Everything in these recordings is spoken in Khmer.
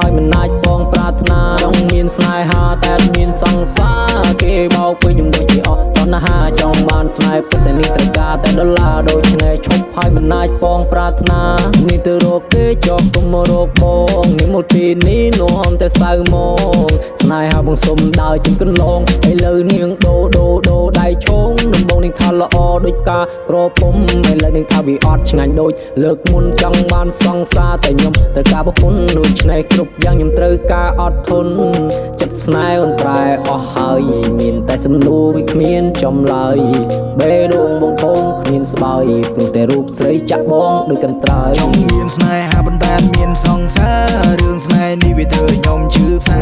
ហើយមិនអាចបងប្រាថ្នាចង់មានស្នេហាតែមានសង្សារគេបោកពេញខ្ញុំដូចជាអត់តណ្ហាចង់បានស្នេហ៍ពិតតែនេះត្រូវការតែដុល្លារដូច្នេះឈប់ហើយមិនអាចបងប្រាថ្នានេះទៅរកគេចប់កុំមករកបងនេះមកទីនេះនាំតែសៅមកស្នេហាបងសុំដើរជិះកន្លងឥឡូវនាងដូដៃឈងដំបងនាងថាល្អដូចផ្កាក្រពុំឥឡូវនាងថាវាអត់ឆ្ងាញ់ដូចលើកមុនចង់បានសង្សារតែខ្ញុំត្រូវការប្រពន្ធដូច្នេះគ្រប់យ៉ាងខ្ញុំត្រូវការអត់ធន់ចិត្តស្នេហ៍អូនប្រែអស់ហើយមានតែសំណួរវាគ្មានចំឡើយបេះដូងបងពងគ្មានស្បើយព្រោះតែរូបស្រីចាក់បងដូចកន្ត្រៃចង់មានស្នេហាប៉ុន្តែមានសង្សាររឿងស្នេហ៍នេះវាធ្វើខ្ញុំឈឺផ្សា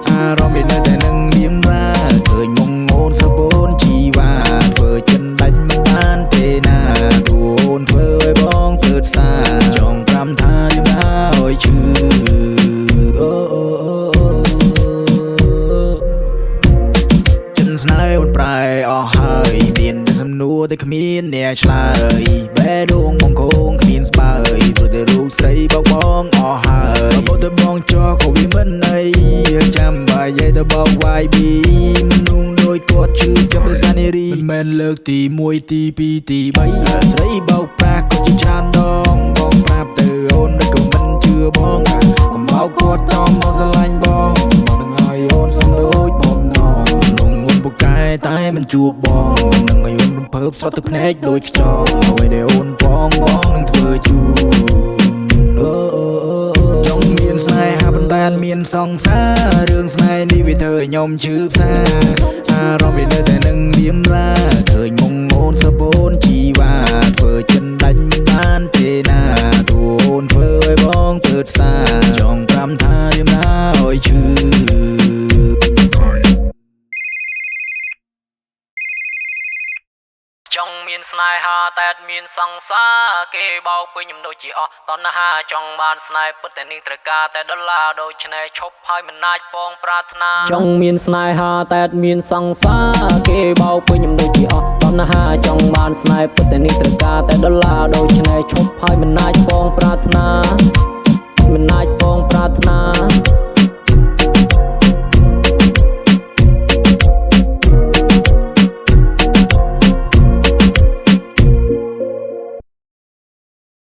អារម្មណ៍វានៅតែនឹងលៀមឡាឃើញមុងអូនសបូនជីវ៉ាធ្វើចិនដាច់មិនបានទេណាទូអូនធ្វើឲ្យបងទើបសាចង់ប្រាំថាលៀមឡាឲ្យឈឺចិនស្នេហ៍អូនប្រែអស់ហើយមានតែសំណួរតែគ្មានអ្នកឆ្លើយបេះដូងបងគងគ្មានស្បើយព្រោះតែរូបស្រីបោកបងអស់ហើយបើទៅបងចោះក៏វាមិនអីចាំបាយយាយទៅបោកវាយប៊ីមនុស្សដូចគាត់ឈឺចាប់ដោយសារនារីមិនមែនលើកទី1ទី2ទី3ស្រីបោកប្រាស់ក៏ជាច្រើនដងបងប្រាប់ទៅអូនដូចក៏មិនជឿបងកុំបោកគាត់តមកស្រឡាញ់បងនឹងឲ្យអូនសំលួចបំណងក្នុងនួនពូកែតែមិនជួបបងនឹងឲ្យអូនរំភើបសត់ទឹកភ្នែកដូចខ្យល់អ្វីដែលអូនបងនឹងធ្វើជូនចង់មានស្នេហាប៉ុន្តែមានសង្សាររឿងស្នេហ៍នេះវាធ្វើឲ្យខ្ញុំឈឺផ្សាអារម្មណ៍វានៅតែនឹងលៀមឡាឃើញមុងអូនសបូនជីវ៉ាធ្វើចិនដាច់មិនបានទេណាទូអូនធ្វើឲ្យបងទើបសាចង់ប្រាំថាលៀមឡាឲ្យឈឺចង់មានស្នេហាតែមានសង្សារគេបោកពេញខ្ញុំដូចជាអស់តណ្ហាចង់បានស្នេហ៍ពិតតែនេះត្រូវការតែដុល្លារដូច្នេះឈប់ហើយមិនអាចបងប្រាថ្នាចង់មានស្នេហាតែមានសង្សារគេបោកពេញខ្ញុំដូចជាអស់តណ្ហាចង់បានស្នេហ៍ពិតតែនេះត្រូវការតែដុល្លារដូច្នេះឈប់ហើយមិនអាចបងប្រាថ្នា